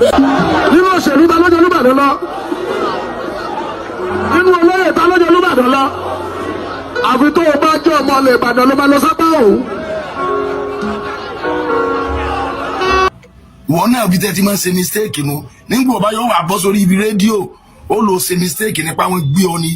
nínú òṣèlú ta lọ́jọ́ Olúbàdàn lọ nínú olóyè ta lọ́jọ́ Olúbàdàn lọ àfi tó o bá jẹ́ ọmọ ilẹ̀ Ìbàdàn ló máa lọ sábà òun. wọn náà bí tẹ́tí máa ń ṣe mistake nu nígbà ọba yóò wà bọ́ sórí ibi rédíò ó lọ ṣe mistake nípa wọn gbé ọ ni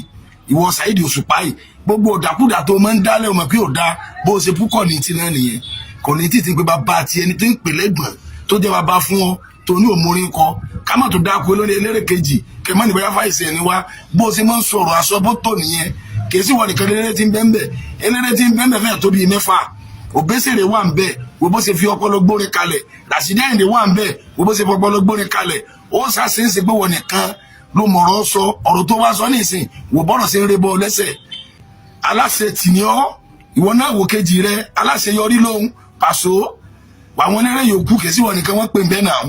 ìwọ Saheed Osupa yìí gbogbo ọ̀dàkúdà tó máa ń dálẹ̀ ọmọ pé ò dá bó ṣe púpọ̀ ní ti náà nìyẹn kò ní títí pé bàbá àti ẹni tó ń pè lẹ́gbọ̀n tó jẹ́ bàbá fún ọ tó ní òmùrin kọ ká má tó dáko lórí eléré kejì kẹ má níbẹ̀ yáfà ìsẹ̀ ni wá bó ṣe máa ń sọ̀rọ̀ aṣọ bó tò nìyẹn kì í sì wọ nìkan eléré tí ń bẹ́ẹ̀ fẹ́ tó bíi mẹ́fà Òbésèré wà ń bẹ̀ wo bó ṣe fi ọpọlọ gbórin kalẹ̀ Ràṣídì Àyìndé wà ń bẹ̀ wo bó ṣe fi ọpọlọ gbórin kalẹ̀ ó ṣàṣeéṣe pé wọn nìkan ló mọ̀rọ̀ sọ ọ̀rọ̀ tó wá sọ nísìn wò bọ́rọ̀ ṣe ń rebọ lẹ́sẹ̀ aláṣẹ tìní ọ ìwọ náà wò kejì rẹ aláṣeyọrí lóhun Pàṣọ àwọn eléré yòókù kì í sì wọ nìkan wọ́n pè ń bẹ́ẹ̀ náà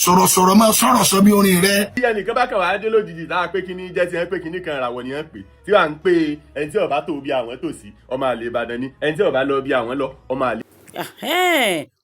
sọ̀rọ̀sọ̀rọ̀ máa sọ̀rọ̀ sọ bí orin rẹ. bí ẹnìkan bá kàn wá dé lójijì táwa pé kíní jẹ́ ti ẹ̀ pé kíní kan ìràwọ̀ ni ẹ̀ ń pè tí wàá ń pè ẹni tí ó bá tó bí àwọn tó sí ọmọ àlè Ìbàdàn ni ẹni tí ó bá lọ bí àwọn lọ ọmọ àlè.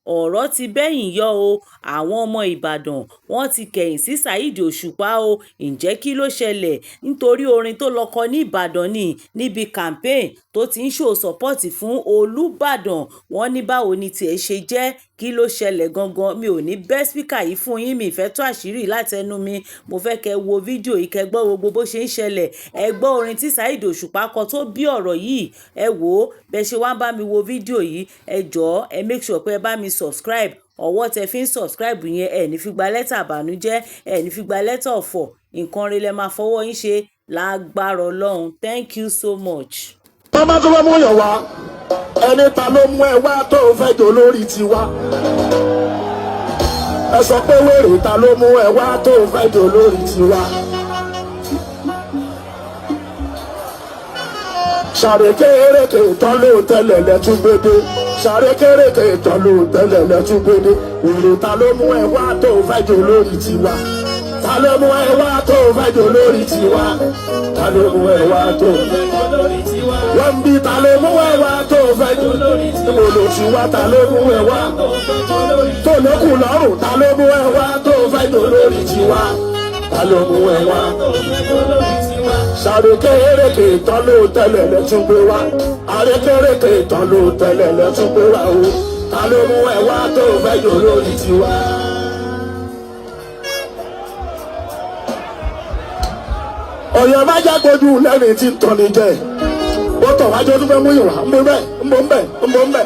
ọ̀rọ̀ ti bẹ́yìn yọ o àwọn ọmọ Ìbàdàn wọ́n ti kẹ̀yìn sí Saheed Òṣùpá o ǹjẹ́ kí ló ṣẹlẹ̀ nítorí orin tó lọ kọ ní Ìbàdàn ni níbi campaign tó ti ń show support fún Olúbàdàn wọ́n ní báwo ni tiẹ̀ ṣe jẹ́ kí ló ṣẹlẹ̀ gangan mi ò ní bẹ́ spíkà yìí fún yín mi ìfẹ́ tó àṣírí látẹnu mi mo fẹ́ kẹ́ wo fídíò yìí kẹ́ gbọ́ gbogbo bó ṣe ń ṣẹlẹ̀ ẹ gbọ́ orin tí Saheed Òṣùpá kọ tó bí ọ̀rọ̀ yìí ẹ wò ó bẹ́ ṣe wá ń bá mi wo fídíò yìí ẹ jọ̀ọ́ ẹ make sure pé ẹ bá mi subscribe ọwọ́ tẹ fi ń subscribe yẹn ẹ ní fi gba lẹ́tà àbànújẹ́ ẹ ní fi gba lẹ́tà ọ̀fọ̀ nǹkan rẹ̀ lẹ máa fọwọ́ yín ṣe lágbára Ọlọ́run thank you so much. bàbá tó bá mú yàn wá ẹni ta ló mú ẹ wá tó fẹ́ jọ lórí tiwa ẹ sọ pé wèrè ta ló mú ẹ wá tó fẹ́ jọ lórí tiwa. ṣàrékèrèkè tán ló tẹ́lẹ̀ lẹ́túgbédé ṣàrékèrèkè tán ló tẹ́lẹ̀ lẹ́túgbédé wèrè ta ló mú ẹ wá tó fẹ́ jọ lórí tiwa ta ló mú ẹ wá tó fẹ́ jọ lórí tiwa ta ló mú ẹ wá tó fẹ́ jọ lórí tiwa wọ́n bí ta ló mú ẹ wá tó fẹ́ jọ lórí tiwa mo lò sí wa ta ló mú ẹ wá tó lókùn lọ́rùn ta ló mú ẹ wá tó fẹ́ jọ lórí tiwa ta ló mú ẹ wá tó fẹ́ jọ lórí tiwa ṣàrékèrèkè tán ló tẹ́lẹ̀ lẹ́túgbé wá àrékèrèkè tán ló tẹ́lẹ̀ lẹ́túgbé wá o ta ló mú ẹ wá tó fẹ́ jọ lórí tiwa. Ọ̀yọ́ má jágbójú lẹ́rìn tí ń tọ́ni jẹ ó tọ̀ wájú ọdún fẹ́ mú ìwà ń bọ́ bẹ́ẹ̀.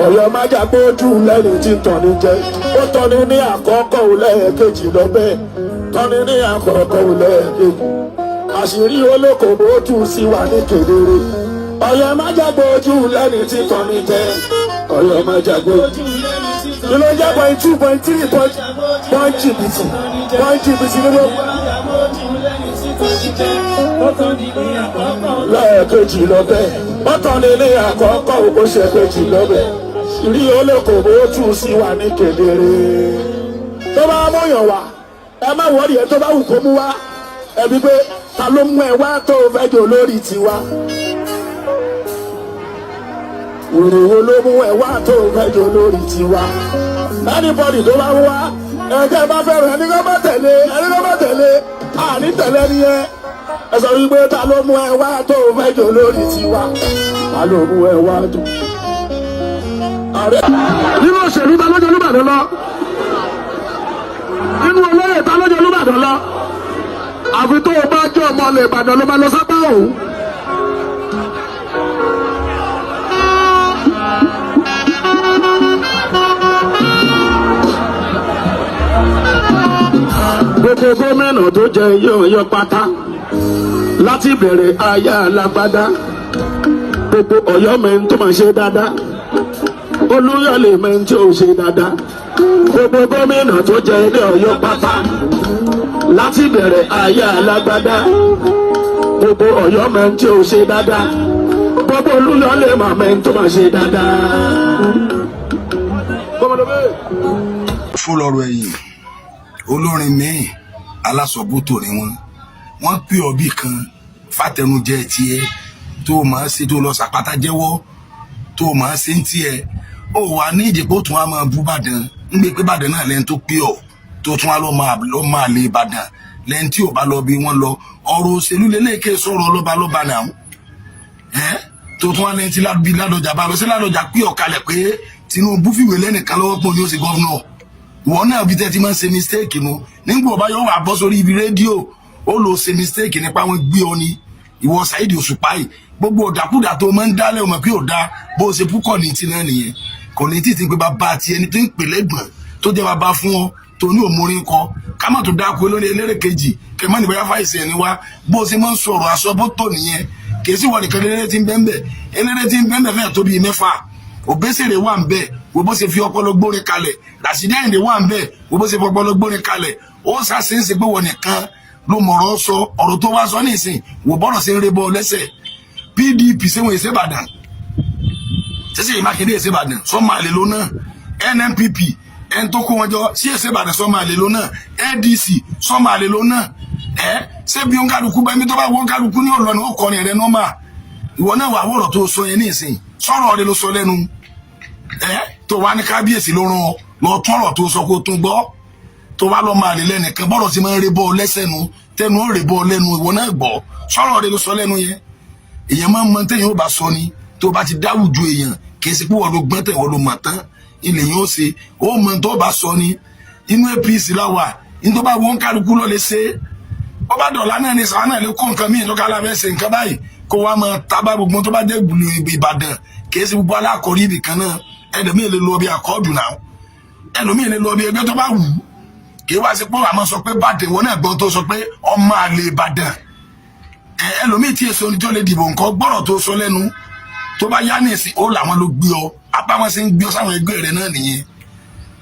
Ọ̀yọ́ má jágbójú lẹ́rìn tí ń tọ́ni jẹ ó tọ́ni ní àkọ́kọ́ lẹ́ẹ̀kejì lọ bẹ́ẹ̀ tọ́ni ní àkọ́kọ́ lẹ́ẹ̀kejì àṣírí olókòwò tú sí wa ní kedere. Ọ̀yọ́ má jágbójú lẹ́rìn tí ń tọ́ni jẹ Ọ̀yọ́ má jágbójú kí ló jẹ́ 2.3 point jìbìtì nínú. lẹ́ẹ̀kejì lọ́bẹ̀ bọ́tọ̀ ní ní àkọ́kọ́ òkú ṣe kejì lọ́bẹ̀ rí olókòwò tù sí wa ní kedere. tó bá múyàn wá ẹ má wọ́ọ̀rì ẹ tó bá wù kó mú wá ẹbí pé ta ló mú ẹ wá tó fẹ́ jọ lórí tiwa. Òròwò ló mú ẹ wá tó fẹ́ jọ lórí tiwa. Anybody tó bá wá ẹ̀jẹ̀ bá fẹ́ràn ẹni kó bá tẹ̀lé àní tẹ̀lé ni ẹ. Ẹ sọ wípé ta ló mú ẹ wá tó fẹ́ jọ lórí tiwa. Ta ló mú ẹ wá tó. Nínú òṣèlú ta lọ́jọ́ Olúbàdàn lọ. Nínú olóyè ta lọ́jọ́ Olúbàdàn lọ. Àfi tó o bá jẹ́ ọmọ ilẹ̀ Ìbàdàn ló máa lọ sábà òun. Gbogbo gómìnà tó jẹ yọ̀ọ̀yọ̀ pátá láti bẹ̀rẹ̀ aya alágbádá gbogbo Ọ̀yọ́ mẹ́rin tó máa ṣe dáadáa Olúyọ̀lé mẹ́rin tí ò ṣe dáadáa gbogbo gómìnà tó jẹ ilé Ọ̀yọ́ pátá láti bẹ̀rẹ̀ aya alágbádá gbogbo Ọ̀yọ́ mẹ́rin tí ò ṣe dáadáa gbogbo Olúyọ̀lé mẹ́rin tó máa ṣe dáadáa. fún lọ́rọ̀ ẹ̀yìn olórin míì alásọ̀bótò ni wọ́n pè ọ́ bí kan fàtẹnujẹ tiẹ̀ tó máa ṣe tó lọ sàpátá jẹ́wọ́ tó máa ṣe ń tiẹ̀ ó wà ní ìdìbò tún á máa bú Ìbàdàn ń gbé pé Ìbàdàn náà lẹ́ni tó pé ọ̀ tó tún wá lọ́ máa lé Ìbàdàn lẹ́ni tí ò bá lọ bí wọ́n lọ ọ̀rọ̀ òṣèlú lélẹ́ẹ̀kẹ́ sọ̀rọ̀ lọ́ba náà tó tún wá lẹ́ni tí Ládọjà bá lọ sí Ládọjà pé ọ̀kalẹ̀ pé Tinubu fìwé lẹ́nìkan lọ́wọ́ pọ̀ ní ó sì gọ́vnọ̀ ìwọ náà bí tẹ́tí máa ń ṣe mistake nu nígbà ọba yóò wà bọ́ sórí ibi rédíò ó lọ ṣe mistake nípa wọn gbé ọ ni ìwọ Saheed Osupa yìí gbogbo ọ̀dàkúdà tó máa ń dálẹ̀ ọmọ pé ò dá bó ṣe púpọ̀ ní ti náà nìyẹn kò ní títí pé bàbá àti ẹni tó ń pè lẹ́gbọ̀n tó jẹ́ bàbá fún ọ tó ní òmùrin kọ ká má tó dáko lórí eléré kejì kẹ má níbẹ̀ yáfà ìsẹ̀ ni wá bó ṣe máa ń sọ̀rọ̀ aṣọ bó tó nìyẹn kì í sì wọ nìkan eléré tí ń bẹ́ẹ̀ fẹ́ẹ̀ tó bíi mẹ́fà Òbésèré wà ń bẹ̀ wo bó ṣe fi ọpọlọ gbórin kalẹ̀ Ràṣídì Àyìndé wà ń bẹ̀ wo bó ṣe fi ọpọlọ gbórin kalẹ̀ ó ṣàṣeyẹsẹ pé wọn nìkan ló mọ̀rọ̀ sọ ọ̀rọ̀ tó wá sọ nísìn wò bọ́rọ̀ sí ń rebọ́ lẹ́sẹ̀ PDP ṣéwọn èsè Ìbàdàn ṣẹṣẹ Mákindé èsè Ìbàdàn sọmọ àlè ló náà NNPP ẹni tó kó wọn jọ sí èsè Ìbàdàn sọmọ àlè ló náà ADC sọmọ àlè ló náà ṣé bí oníkálukú bá mi tó bá wọ oníkálukú ní ọ̀lọ́ ni ó kọrin rẹ nọ́mà ìwọ náà wà wọ̀rọ̀ tó sọ yẹn nísìn sọ̀rọ̀ rẹ ló sọ lẹ́nu tó wá ní kábíyèsí ló rán lọ tọrọ tó sọ kó tún gbọ́ tó wá lọ máa lè lẹ́nìkan bọ́rọ̀ sí máa ń rebọ́ lẹ́sẹ̀ nu tẹnu ó rebọ́ lẹ́nu ìwọ náà gbọ́ sọ̀rọ̀ rẹ ló sọ lẹ́nu yẹn èèyàn máa ń mọ téèyàn ó bá sọ ni tó bá ti dáwùjọ èèyàn kì í ṣe pé wọ́n ló gbọ́n tẹ̀ wọ́n ló mọ̀ tán ilé yẹn ó ṣe ó mọ tó bá sọ ni inú APC láwà ní tó bá wọ́n kálukú lọ lè ṣe ó bá dọ̀lá náà ní sàánà lè kó nǹkan míì lọ́kàlà fẹ́ ṣe nǹkan báyìí kó wá máa tábà gbogbo tó bá dé gbùlù Ìbàdàn kì í ṣe gbogbo alákọ̀ọ́rí ibì kan náà ẹlòmíì lè lọ bí akọ́ọ̀dù náà ẹlòmíì lè lọ bí ẹgbẹ́ tó bá wù ú kì í wá sí pé àmọ́ sọ pé bàdé wọn náà gbọ́n tó sọ pé ọmọ àlè Ìbàdàn ẹlòmíì tí èso tó lè dìbò nǹkan gbọ́rọ̀ tó sọ lẹ́nu tó bá yá ní ìsìn ó làwọn ló gbé ọ apá wọn sì ń gbé ọ sáwọn ẹgbẹ́ rẹ náà nìyẹn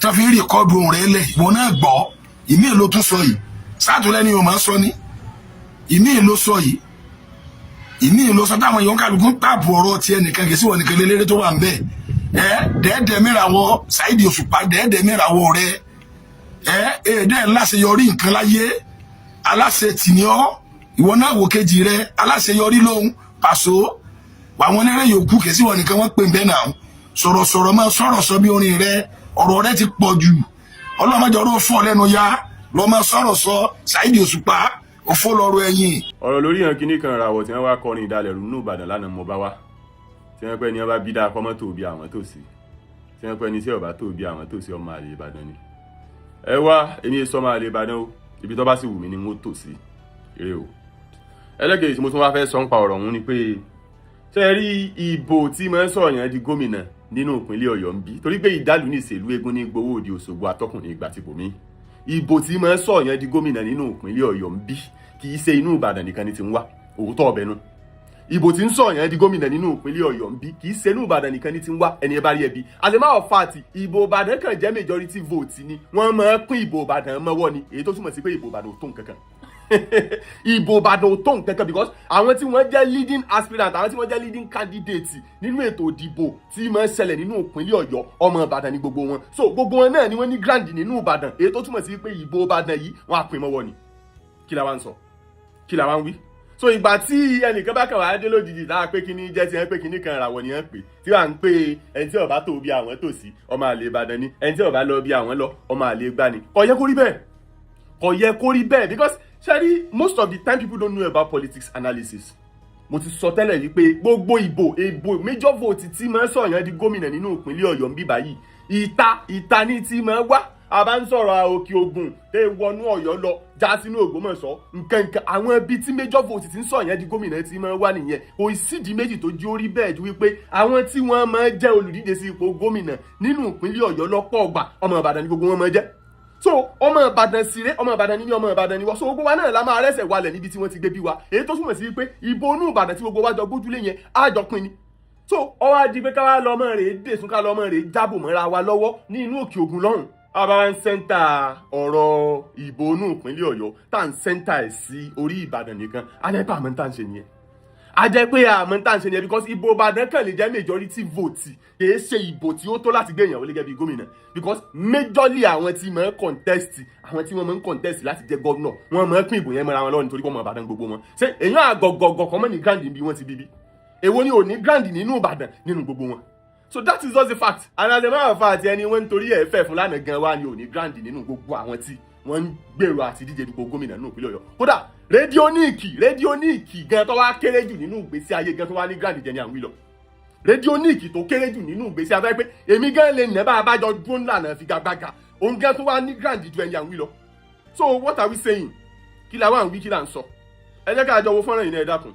tó fi ń rí kọ́ọ̀dù ohun rẹ lẹ̀ ìwọ náà gbọ́ ìmíì ló tún sọ yìí sátúlẹ́ni ò máa sọ ní ìmíì ló sọ yìí ìmíì ló sọ táwọn èèyàn kálukú ń pààbò ọ̀rọ̀ tiẹ̀ nìkan kì í sí wọn nìkan lélẹ́rẹ́ tó wà ń bẹ̀ dẹ́ẹ̀dẹ́ mìràwọ̀ Saheed Osupa dẹ́ẹ̀dẹ́ mìràwọ̀ rẹ èdè aláṣeyọrí nǹkan láyé aláṣẹ tìníọ́ ìwọ náà wò kejì rẹ aláṣeyọrí lóhun Pàṣọ àwọn eléré yòókù kì í sí wọn nìkan wọ́n pè ń bẹ́ náà sọ̀rọ̀sọ̀rọ̀ máa sọ̀rọ̀ sọ bí orin rẹ ọ̀rọ̀ rẹ ti pọ̀ jù ọlọ́mọdéọ̀rọ̀ fún ọ lẹ́nu ya lọ́ máa sọ̀rọ̀ sọ Saheed Osupa òfó lọ́rọ̀ ẹ̀yìn. ọ̀rọ̀ lórí hàn kíní kan ràwọ̀ tí wọ́n wá kọrin ìdálẹ́rù nínú Ìbàdàn lánàá mo bá wá tí wọ́n pẹ́ ni wọ́n bá bí dáa kọ́mọ́ tó bí àwọn tó sí tí wọ́n pẹ́ ni tí ọ̀bá tó bí àwọn tó sí ọmọ àlè Ìbàdàn ni. ẹ wá èmi sọmọ àlè Ìbàdàn o ibi tó bá sì wù mí ni mo tò sí eré o. ẹlẹ́gẹ̀ẹ́ tí mo tún wá fẹ́ sọ ń pa ọ̀rọ̀ ọ̀hún ni pé ṣé ẹ rí ìbò tí mo ń sọ̀rọ̀ yẹn di gómìnà nínú ìpínlẹ̀ Ọ̀yọ́ ń bí torí pé ìdálù ní ìṣèlú eégún ní gbowó òde Òṣogbo atọ́kùnrin ìgbà tí kò mí ìbò tí mo ń sọ̀rọ̀ yẹn di gómìnà nínú ìpínlẹ̀ Ọ̀yọ́ ń bí kì í ṣe inú Ìbàdàn nìkan ni ti ń wá òótọ́ ọbẹ̀ nu ìbò tí ń sọ̀rọ̀ yẹn di gómìnà nínú ìpínlẹ̀ Ọ̀yọ́ ń bí kì í ṣe inú Ìbàdàn nìkan ni ti ń wá ẹni ẹ bá rí ẹbí as a matter of fact ìbò Ìbàdàn kan jẹ́ majority vote ni wọ́n máa ń pín ìbò Ìbàdàn mọ́wọ́ ni èyí tó túmọ̀ sí pé ìbò Ìbàdàn ò tó nǹkan kan ìbò Ìbàdàn ò tó nǹkan kan because àwọn tí wọ́n jẹ́ leading aspirant àwọn tí wọ́n jẹ́ leading candidate nínú ètò ìdìbò tí máa ń ṣẹlẹ̀ nínú ìpínlẹ̀ Ọ̀yọ́ ọmọ Ìbàdàn ni gbogbo wọn so gbogbo wọn náà ni wọ́n ní grand nínú Ìbàdàn èyí tó túmọ̀ sí pé ìbò Ìbàdàn yìí wọ́n á pín mọ́wọ́ ni kí la wá ń sọ kí la wá ń wí so ìgbà tí ẹnìkan bá kàn wá dé lójijì láà pé kíní jẹ́ ti ẹ pé kíní kan ràwọ̀ ni ẹ pè tí wà ń pè ẹni tí ó bá tó bí àwọn tó sí ọmọ àlè Ìbàdàn ni ẹni tí ó bá lọ bí àwọn lọ ọmọ àlè gbá ni kò yẹ kó rí bẹ́ẹ̀ kò yẹ kó rí bẹ́ẹ̀ because ṣáàrí most of the time people don't know about politics analysis mo ti sọ tẹ́lẹ̀ wípé gbogbo ìbò major vote tí máa ń sọ̀yàn di gómìnà nínú ìpínlẹ̀ Ọ̀yọ́ ń bí báyìí ìta ní tí máa wá a bá ń sọ̀rọ̀ Òkè Ògùn tẹ́ wọnú Ọ̀yọ́ lọ já sínú Ògbómọ̀ṣọ́ nǹkan àwọn ibi tí major vote ti ń sọ̀yàn di gómìnà tí máa wá nìyẹn kò sídìí méjì tó jí orí bẹ́ẹ̀ ju wípé àwọn tí wọ́n máa jẹ́ olùdíje sí ipò gómìnà nínú ìpínlẹ̀ Ọ̀yọ́ lọ́pọ̀ ọgbà ọmọ Ìbàdàn ni gbogbo wọn máa jẹ́ so ọmọ Ìbàdàn sire ọmọ Ìbàdàn ní ọmọ Ìbàdàn ní wọ́n so gbogbo wa náà la máa rẹ́sẹ̀ walẹ̀ níbi tí wọ́n ti gbé bí wa èyí tó túmọ̀ sí pé ìbò inú Ìbàdàn tí gbogbo wa jọ gbójúlé yẹn á jọ pín ni so ọwọ́ adi pé káwá lọ́mọ rẹ̀ dé sún ká lọ́mọ rẹ̀ jábò mọ́ra wa lọ́wọ́ ní inú Òkè Ògùn lọ́hùn àbá ń sẹ́ńtà ọ̀rọ̀ ìbò inú ìpínlẹ̀ Ọ̀yọ́ tá à ń sẹ́ńtà ẹ̀ sí orí Ìbàdàn nìkan á jẹ́ pé àmọ́ tá à ń ṣe nìyẹn a jẹ́ pé àmọ́ tá à ń ṣe nìyẹn because ìbò Ìbàdàn kàn lè jẹ́ majority vote kìí ṣe ìbò tí ó tó láti gbé èèyàn wọlé gẹ́gẹ́ bí gómìnà because majorly àwọn tí máa ń contest àwọn tí wọ́n máa ń contest láti jẹ́ governor wọ́n máa ń pín ìbò yẹn mọ́ra wọn lọ́wọ́ nítorí pé ọmọ Ìbàdàn gbogbo wọn ṣé èèyàn àgọ̀gọ̀gọ̀ kan mọ́ ní grand bí wọ́n ti bíbí èwo ni ò ní grand nínú Ìbàdàn nínú gbogbo wọn So that is just the fact. And as a matter of fact, ẹni wọ́n nítorí ẹ̀ fẹ́ fún lánàá gan wa ni ò ní grand nínú gbogbo àwọn tí wọ́n ń gbèrò àti díje dupò gómìnà nínú ìpínlẹ̀ Ọ̀yọ́. Kódà rédíóníìkì gan tó wá kéré jù nínú ìgbésí ayé gan tó wá ní grand jẹ ní àwọn ìlọ. Rédíóníìkì tó kéré jù nínú ìgbésí ayé pé èmi gan lè nẹ́ bá a bá jọ dúró ńlànà figagbága òun gan tó wá ní grand ju ẹni àwọn ìlọ. So what are we saying? Kí la wá ń wí kí la ń sọ? Ẹ jẹ́ ká jọ wo fọ́nrán yìí náà ẹ dákun.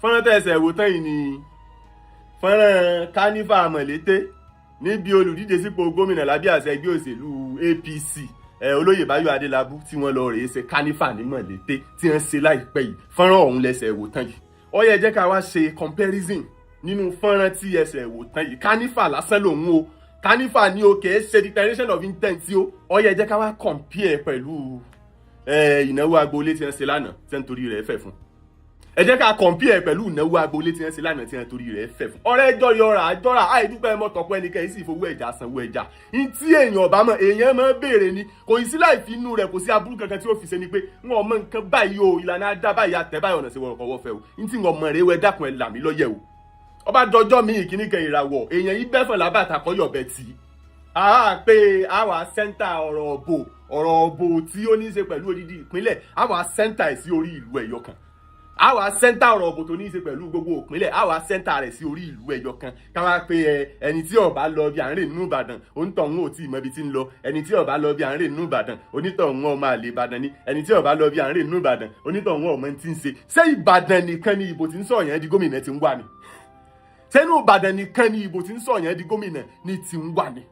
Fọ́nrán tẹ̀sẹ̀ wò tán yìí ni fọ́nrán kánífà mọ̀lété níbi olùdíje sípò gómìnà lábẹ́ àṣẹ ẹgbẹ́ òṣèlú APC olóyè Báyọ̀ Adélábù tí wọ́n lọ rèé ṣe kánífà ní mọ̀lété tí wọ́n ṣe láìpẹ́ yìí. Fọ́nrán ọ̀hún lẹ́sẹ̀ wò tán yìí. Ó yẹ jẹ́ ká wá ṣe comparison nínú fọ́nrán tí ẹsẹ̀ wò tán yìí. Kánífà lásán lòun o, kánífà ní o kìí ṣe declaration of intent tí o. Ó yẹ jẹ́ ká wá compare pẹ̀lú ìnáwó agboolé tí wọ́n ṣe lánàá tí wọ́n torí rẹ̀ fẹ́ fún. Ẹ jẹ́ ká compare pẹ̀lú ìnáwó agboolé tí wọ́n ṣe lánàá tí wọ́n torí rẹ̀ fẹ́ fún. Ọ̀rẹ́ ẹjọ́ yọra àjọra àìdúpẹ́ mọ́tọ̀pọ̀ ẹnikẹ́ni sì fowó ẹja sanwó ẹja. Ní tí èèyàn ọ̀bá mọ̀ èèyàn máa béèrè ni kò sí láì fi inú rẹ̀ kò sí aburú kankan tí ó fi ṣe ni pé wọn mọ nǹkan báyìí o ìlànà adá báyìí àtẹ báyìí ọ̀nà sí wọn kọ̀wọ́ fẹ́ o. Ní tí wọn mọ̀ rẹ̀ wẹ́ dákun ẹ̀ làmí lọ́yẹ̀ o. Ọba dọjọ́ mi ìkíní kan ìràwọ̀ èèyàn yìí bẹ́fọ̀ lábàtà kọ́yọ̀ bẹ́ẹ̀ tì í. Pé àwa sẹ́ńtà ọ̀rọ̀ òbò tí ó ní í ṣe pẹ̀lú odidi ìpínlẹ̀ àwa sẹ́ńtà ẹ̀ sí orí ìlú ẹ̀yọ kan. Àwa sẹ́ńtà ọ̀rọ̀ òbò tó ní í ṣe pẹ̀lú gbogbo ìpínlẹ̀ àwa sẹ́ńtà rẹ̀ sí orí ìlú ẹ̀yọ kan. Káwá pé ẹni tí ó bá lọ bí àárín nínú Ìbàdàn onítọ̀hún ò tí ì mọ ibi tí ń lọ. Ẹni tí ó bá lọ bí àárín nínú Ìbàdàn onítọ̀hún ọmọ àlè Ìbàdàn ni. Ẹni tí ó bá lọ bí àárín nínú Ìbàdàn onítọ̀hún ọmọ tí ń ṣe. Ṣé Ìbàdàn nìkan ni ìbò tí ń sọ yẹn di gómìnà ti ń wà ni? Ṣé inú Ìbàdàn nìkan ni ìbò tí ń sọ yẹn di gómìnà ni ti ń wà ni?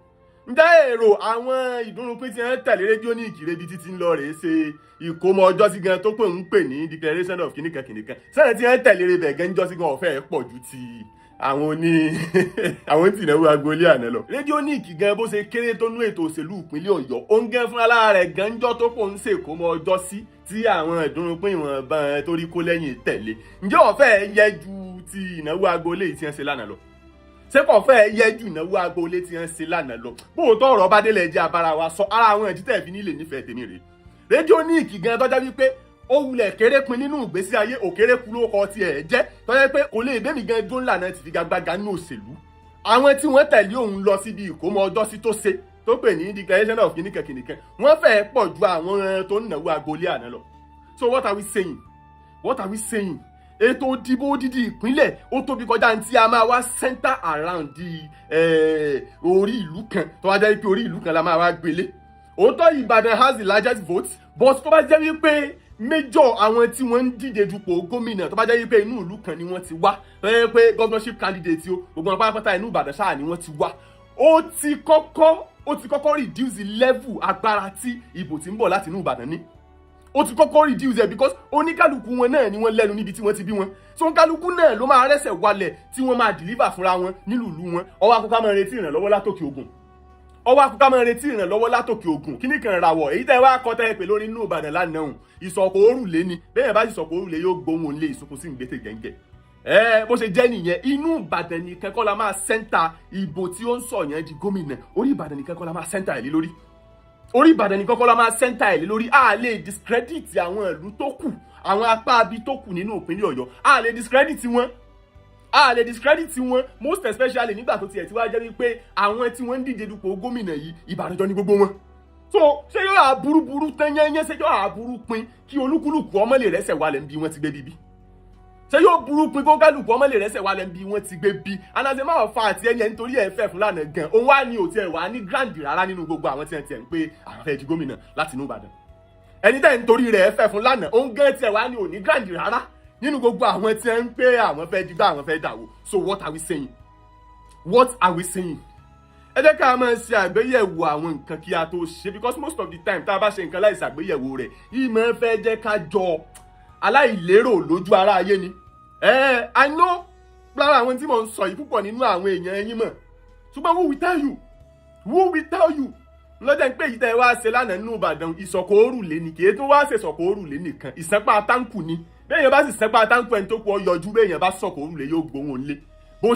Ǹjẹ́ èrò àwọn ìdúnnúpín tí wọ́n tẹ̀lé rédíóníìkì rebi títí ń lọ rèé ṣe ìkómọ ọjọ́ sí gan tó pé ń pè ní declaration of kìnìkan sẹ́yìn tí wọ́n tẹ̀lé rebẹ̀ gan jọ́ sí gan ọ̀fẹ́ pọ̀ ju ti àwọn tí ìnáwó agboolé àná lọ. Rédíóníìkì gan bó ṣe kéré tó nú ètò òṣèlú ìpínlẹ̀ Ọ̀yọ́ ó ń gán fúnra lára rẹ̀ gan jọ́ tó pò ń ṣèkómọ ọjọ́ sí tí àwọn ìdúnnúpín ìwọ̀nba torí kó lẹ́yìn tẹ̀lé. Ǹjẹ́ ọ̀fẹ́ yẹ ju ti ìnáwó agboolé tí wọ́n ṣe lánàá lọ? Ṣé kò fẹ́ yẹ jù náwó agboolé tí wọ́n ṣe lánàá lọ? Bóòótọ́ ọ̀rọ̀ bá délẹ̀ jẹ́ abára wa sọ ara àwọn ẹ̀jí tẹ̀ fi nílé nífẹ̀ẹ́ tèmi rèé. Rédíóníìkì gan tọ́já wípé ó wulẹ̀ kéré pin nínú ìgbésí ayé òkèrè kú ló kọ tiẹ̀ jẹ́ tọ́já pé kò lè bẹ́mi gan dún lànà ti fi gagbága nínú òṣèlú. Àwọn tí wọ́n tẹ̀lé òun lọ síbi ìkómọ ọjọ́ sí tó ṣe tó pè ní declaration of kìnìkan wọ́n fẹ́ pọ̀ ju àwọn tó ń náwó agboolé àná lọ. So what are we saying? What are we saying? Ètò ìdìbò dídì ìpínlẹ̀ ó tóbi kọjá ní tí a máa wá center around orí ìlú kan tó bá jẹ́ pé orí ìlú kan la máa wá gbélé. Òótọ́ Ìbàdàn has the largest vote but tó bá jẹ́ wípé major àwọn tí wọ́n ń díje dupò gómìnà tó bá jẹ́ wípé inú ìlú kan ni wọ́n ti wá tó jẹ́ pé governorship candidate o gbogbo wọn pátápátá inú Ìbàdàn ṣáà ni wọ́n ti wá. Ó ti kọ́kọ́ reduce the level agbára tí ìbò tí ń bọ̀ láti inú Ìbàdàn ní. ó ti kọ́kọ́ reduce ẹ̀ because oníkálukú wọn náà ni wọ́n lẹ́nu níbi tí wọ́n ti bí wọn so oníkálukú náà ló máa rẹ́sẹ̀ walẹ̀ tí wọ́n máa deliver fúnra wọn nílùú wọn ọwọ́ akókò máa retí ìrànlọ́wọ́ látòkè ògùn ọwọ́ akókò máa retí ìrànlọ́wọ́ látòkè ògùn kíní kan ràwọ̀ èyí tẹ́ wá kọ́ tẹ́ pé lórí inú Ìbàdàn lánàá òun ìsọ̀kò òrùlé ni bẹ́ẹ̀ bá sì sọ̀kò òrùlé yóò gbóhùn lé ìsopọ̀ sí ìgbésẹ̀ gẹ́gẹ́ bó ṣe jẹ́ nìyẹn inú Ìbàdàn nìkan kọ́ la máa sẹ́ńtà ìbò tí ó ń sọ yẹn di gómìnà orí Ìbàdàn nìkan kọ́ la máa sẹ́ńtà ẹ̀ lé lórí orí Ìbàdàn nìkan kọ́ la máa sẹ́ńtà ẹ̀ lé lórí a lè discredit àwọn ìlú tó kù àwọn apá abi tó kù nínú ìpínlẹ̀ Ọ̀yọ́ a lè discredit wọn most especially nígbà tó tiẹ̀ tí wá jẹ́ wípé àwọn tí wọ́n ń díje dupò gómìnà yìí Ìbàdàn ní gbogbo wọn so ṣé yóò àbúrúburú tán yẹnyẹn ṣé yóò àbúrú pin kí olúkúlùkù ọmọ lè rẹ́sẹ̀ wálẹ̀ níbi wọ́n ti gbé bíbí ṣé yóò burú pin kó kálukú ọmọ lè rẹ́sẹ̀ wálẹ̀ níbi wọ́n ti gbé bí anase máa fa àti ẹyẹ nítorí ẹ̀ fẹ́ fún lánàá gan òun wá ní òtí ẹ̀ wá ní grand rárá nínú gbogbo àwọn tí ẹ̀ ń pé àwọn fẹ́ di gómìnà láti inú Ìbàdàn ẹni tẹ́ nítorí rẹ̀ fẹ́ fún lánàá òun gan tí ẹ̀ wá ní òní grand rárá nínú gbogbo àwọn tí ẹ̀ ń pé àwọn fẹ́ digbá àwọn fẹ́ dàwó so what are we saying ẹ jẹ́ ká máa ṣe àgbéyẹ̀wò àwọn nǹkan kí a tó ṣe because most of the time tá a bá ṣe nǹkan láì ṣàgbéyẹ̀wò rẹ̀ yìí máa fẹ́ jẹ́ ká jọ aláìlérò lójú ara ayé ni I know lára àwọn tí mo ń sọ yìí púpọ̀ nínú àwọn èèyàn ẹ̀yin mọ̀ ṣùgbọ́n who will tell you lọ́jọ́ pé yìí tẹ́ wá ṣe lánàá nínú Ìbàdàn ìsọ̀kò òrùlé ni kì í tún wá ṣe ìsọ̀kò òrùlé nìkan ìsẹ́pà táǹkù ni béèyàn bá sì sẹ́pà táǹkù ẹni tó kù ọ yọjú béèyàn bá sọ̀kò òrùlé yóò gbóhùn lé bó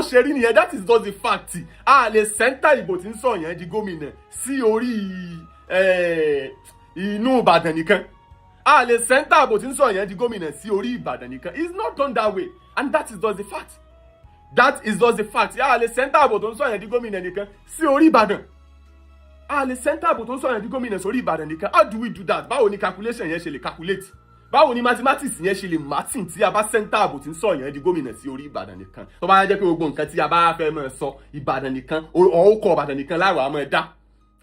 ṣe rí nìyẹn that is just the fact a lè sẹ́ńtà ìbò tí ń sọ yẹn di gómìnà sí orí inú Ìbàdàn nìkan a lè sẹ́ńtà ìbò tí ń sọ yẹn di gómìnà sí orí Ìbàdàn nìkan it's not done that way and that is just the fact a lè sẹ́ńtà ìbò tó ń sọ yẹn di gómìnà nìkan sí orí Ìbàdàn a lè sẹ́ńtà ìbò tó ń sọ yẹn di gómìnà sórí Ìbàdàn nìkan how do we do that báwo ni calculation yẹn ṣe lè calculate báwo ni mathematics yẹn ṣe lè martin tí a bá sẹ́ńtà ààbò tí ń sọ yẹn di gómìnà sí orí Ìbàdàn nìkan tó bá jẹ́ pé gbogbo nǹkan tí a bá fẹ́ mọ̀ sọ Ìbàdàn nìkan ọ̀ọ́kọ̀ Ìbàdàn nìkan láwàá mọ̀ dá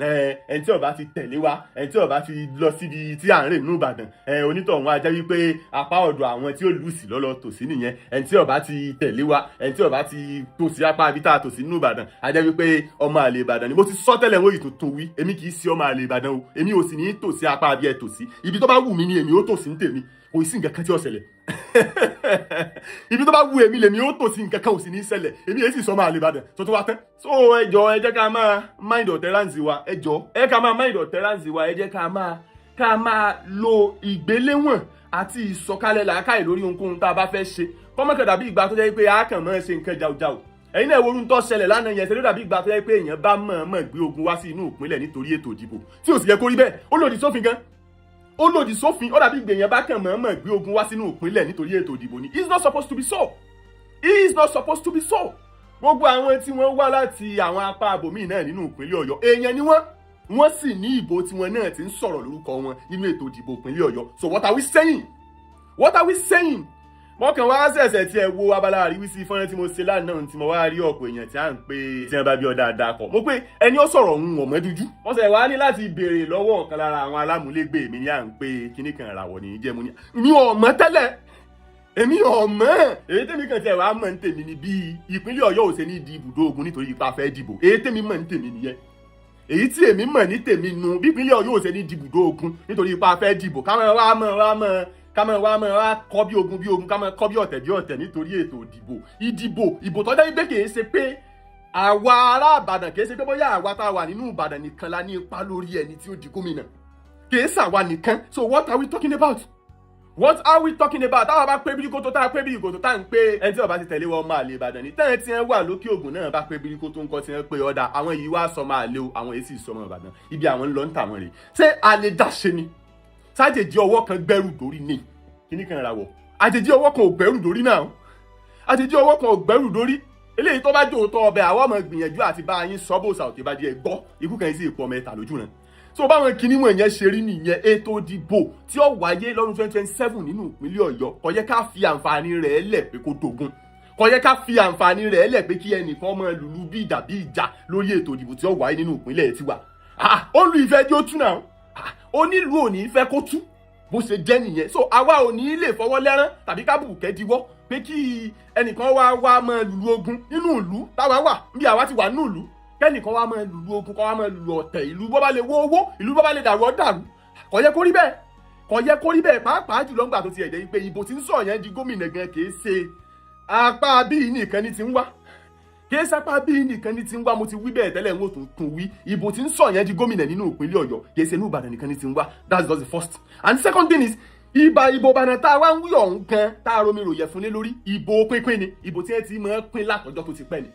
ẹni tí ó bá ti tẹ̀lé wa ẹni tí ó bá ti lọ síbi tí à ń rìn nínú Ìbàdàn onítọ̀hún á jẹ́ wípé apá ọ̀dọ̀ àwọn tí ó lù sí lọ́lọ́ tòsí nìyẹn ẹni tí ó bá ti tẹ̀lé wa ẹni tí ó bá ti tòsí apá ibi tá a tòsí nínú Ìbàdàn á jẹ́ wípé ọmọ àlè Ìbàdàn ni mo ti sọ tẹ́lẹ̀ wọ́n yìí tuntun wí èmi kì í sí ọmọ àlè Ìbàdàn o èmi ò sì ní tòsí apá ibi ẹ̀ tòsí ibi tó bá wù mí ni èmi ó tòsí ní tèmi kò sí nǹkan kan tí ó ṣẹlẹ̀ ibi tó bá wù èmi lèmi ó tòsí nǹkan kan ò sì ní ṣẹlẹ̀ èmi èsì sọ máa lè Ìbàdàn tó tó wá tán. so ẹ jẹ́ ká máa mind ọ̀tẹ́ránsì wa ẹ jẹ́ ká máa lo ìgbéléwọ̀n àti ìsọ̀kalẹ̀ làákàyè lórí ohunkóhun tá a bá fẹ́ ṣe kọ́mọ́kàn dàbí ìgbà tó jẹ́ pé a kàn máa ṣe nǹkan jàùjàù ẹ̀yin náà wo orun tó ṣẹlẹ̀ lánàá yẹn ṣe ló dàbí ìgbà tó jẹ́ pé èèyàn bá mọ̀ọ́mọ̀ gbé ogun wá sí inú ìpínlẹ̀ nítorí ètò ìdìbò tí ò sì yẹ kó rí bẹ́ẹ̀ ó lòdì sófin gan ó lòdì sófin ó dàbí ìgbèyàn bá kàn mọ̀ọ́mọ̀ gbé ogun wá sínú ìpínlẹ̀ nítorí ètò ìdìbò ni it's not supposed to be so gbogbo àwọn tí wọ́n wá láti àwọn apá abòmíì náà nínú ìpínlẹ̀ Ọ̀yọ́ èèyàn ni wọ́n sì ní ìbò tiwọn náà ti ń sọ̀rọ̀ lórúkọ wọn nínú ètò ìdìbò ìpínlẹ̀ Ọ̀yọ́ so what are we saying wọ́n kàn wá ṣẹ̀ṣẹ̀ tí ẹ wo abala àríwísí fọ́nrán tí mo ṣe lánàá tí mo wá rí ọ̀pọ̀ èèyàn tí à ń pè tí wọ́n bá bí ọ̀dà àdàkọ̀ mo pé ẹni ó sọ̀rọ̀ ń wọ̀n mọ́dújú wọ́n ṣẹ̀ wá ní láti béèrè lọ́wọ́ ọ̀kan lára àwọn alámúlégbè mi ní à ń pè kíní kan ràwọ̀ ní jẹ́ mo ní mi ò mọ̀ tẹ́lẹ̀ èmi ò mọ̀ èyí tèmi kan tiẹ̀ wá mọ̀ ń tèmi ni bí ìpínlẹ̀ Ọ̀yọ́ ò ṣe ní di ibùdó ogun nítorí ipa fẹ́ dìbò èyí tèmi mọ̀ ń tèmi nìyẹn èyí tí èmi mọ̀ ní tèmi nu bí ìpínlẹ̀ Ọ̀yọ́ ò ṣe ní di ibùdó ogun nítorí ipa fẹ́ dìbò káwọn wá mọ̀ kọ́ bí ogun ká mọ̀ kọ́ bí ọ̀tẹ̀ nítorí ètò ìbò tó jẹ́ pé kìí ṣe pé àwa ará Ìbàdàn kìí ṣe pé bóyá àwa tá a wà nínú Ìbàdàn nìkan la ní ipa lórí ẹni tí ó di gómìnà kìí ṣàwa nìkan so what are we talking about táwa bá pé bíríkótó tá a pé bíríkótó tá à ń pé ẹni tí ó bá ti tẹ̀lé wọn máa lè Ìbàdàn ní tẹ́ẹ̀ tí wọ́n wà lókè Ògùn náà bá pé bíríkótó ńkọ́ tí wọ́n pé ọ̀dà àwọn yìí wá sọ máa lé o àwọn èsì sọmọ Ìbàdàn ibi àwọn ń lọ ń tà wọ́n rè ṣé a lè dáṣe ni sájèjì ọwọ́ kan gbẹ́rù dórí ni kíní kan ra wọ̀ àjèjì ọwọ́ kan ò gbẹ́rù dórí náà àjèjì ọwọ́ kan ò gbẹ́rù dórí eléyìí tó bá jò tó ọbẹ̀ àwọn ọmọ gbìyànjú àti bá yín sọ́bòsà òkè bá jẹ́ gbọ́ ikú kan sí ipò ọmọ ẹ̀ta lójú rẹ̀ so báwọn kíní wọn yẹn ṣe rí nìyẹn ètò ìdìbò tí ó wáyé lọ́dún 2027 nínú ìpínlẹ̀ Ọ̀yọ́ kò yẹ ká fi àǹfààní rẹ̀ lẹ̀ pé kó dogun kò yẹ ká fi àǹfààní rẹ̀ lẹ̀ pé kí ẹnìkan máa lùlù bí ìdà bí ìjà lórí ètò ìdìbò tí ó wáyé nínú ìpínlẹ̀ tiwa ó lu ìfẹ́ tí ó tú náà onílù ò ní fẹ́ kó tú bó ṣe jẹ́ nìyẹn so àwa ò ní lè fọwọ́ lẹ́rán tàbí kábùkẹ́ diwọ́ pé kí ẹnìkan wá máa lùlù ogun nínú ìlú táwa wà bí àwa ti wà nínú ìlú kẹ́nìkan wá máa lùlù ogun kọ́ wá máa lùlù ọ̀tẹ̀ ìlú bó bá lè wó owó ìlú bó bá lè dàrú ọ́ dàrú kò yẹ kó rí bẹ́ẹ̀ kò yẹ kó rí bẹ́ẹ̀ pàápàá jùlọ ńgbà tó ti ẹ̀jẹ̀ pé ìbò tí ń sọ yẹn di gómìnà gan kì í ṣe apá bíi nìkan ní ti ń wá kì í sápá bíi nìkan ní ti ń wá mo ti wí bẹ́ẹ̀ tẹ́lẹ̀ ń wò tún wí ìbò tí ń sọ yẹn di gómìnà nínú ìpínlẹ̀ Ọ̀yọ́ kì í ṣe inú Ìbàdàn nìkan ní ti ń wá that's just the first and the second thing is ìbò Ìbàdàn tá a wá ń wí ọ̀hún gan tá a romi ròyẹ̀ fún lé lórí ìbò pínpín ni ìbò tí wọ́n ti máa ń pín látọjọ́ tó ti pẹ́ ni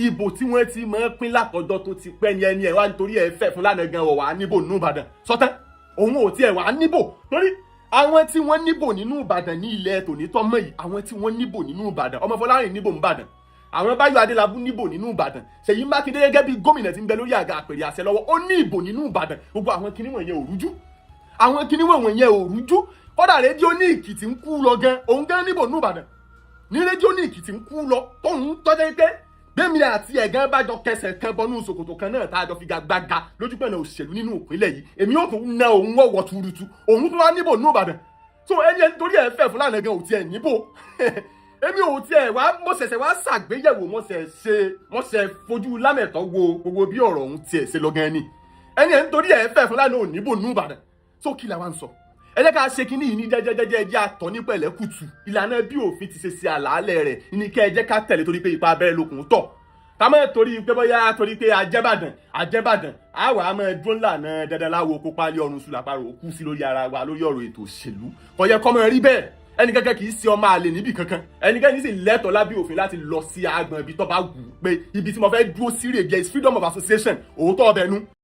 ìbò tí wọ́n ti máa ń pín látọjọ́ tó ti pẹ́ ni ẹni ẹ̀ wá nítorí ẹ̀ fẹ́ fún lánàá gan wà níbò nínú Ìbàdàn sọ́tẹ́ òun ò tiẹ̀ wà níbò lórí àwọn tí wọ́n níbò nínú Ìbàdàn ní ilẹ̀ tònítọ́ mọ́ yìí àwọn tí wọ́n níbò nínú Ìbàdàn ọmọ Fọlárìn níbò ń Ìbàdàn àwọn Báyọ̀ Adélábù níbò nínú Ìbàdàn Ṣèyí Mákindé gẹ́gẹ́ bí gómìnà tí ń bẹ lórí àga àpèrè àṣẹ lọ́wọ́ ó ní ìbò nínú Ìbàdàn gbogbo àwọn kinní wọ̀nyẹn ò rújú àwọn kinní wọ̀nyẹn ò rújú kódà rédíò ní Èkìtì ń kú lọ gan òun gan níbò nínú Ìbàdàn ní rédíò ní Èkìtì ń kú lọ tóun tọ́jú pé gbẹ̀mí àti ẹ̀gán bá jọ kẹsẹ̀ kan bọnú ṣòkòtò kan náà tá a jọ fi gbàgbàgà lójú pẹ̀lú òṣèlú nínú ìpínlẹ̀ yìí èmi yóò tún ná òun wọ̀wọ̀ tuurutu òun tó wá níbò nínú Ìbàdàn so ẹni torí ẹ fẹ́ Fúlàní gan ò tiẹ̀ níbò èmi ò tiẹ̀ wá mo ṣẹ̀ṣẹ̀ wá ṣàgbéyẹ̀wò mo ṣẹ̀ fojú lámẹ̀tọ́ wo gbogbo bí ọ̀rọ̀ òun tiẹ̀ ṣe lọ gan ni ẹni torí ẹ fẹ́ Fúlàní ò níbò nínú Ìbàdàn so kí la wá ń sọ ẹ jẹ́ ká ṣe kínní yìí ní jẹ́jẹ́jẹ́jẹ́ ẹjẹ́ àtọ̀ ní pẹ̀lẹ́kùtù ìlànà bí òfin ti ṣe àlàálẹ̀ rẹ̀ ní kẹ́ ẹ jẹ́ ká tẹ̀lé torí pé ipa abẹ́rẹ́ lókun tọ̀ ká má torí pé bóyá torí pé àjẹ́bàdàn àwa á máa dún lànà dandan láwo kó pálí ọrùn sùn làpárò kú sí lórí ara wa lórí ọ̀rọ̀ ètò òṣèlú kò yẹ kó máa rí bẹ́ẹ̀ ẹni kankan kì í ṣe ọmọ àlè níbì kankan ẹnikẹ́ni sì lẹ́tọ̀ọ́ lábẹ́ òfin láti lọ sí agbọ̀n ibi tó bá wù ú pé ibi tí mo fẹ́ dúró sí rèé is freedom of association òótọ́ ọbẹ̀ nu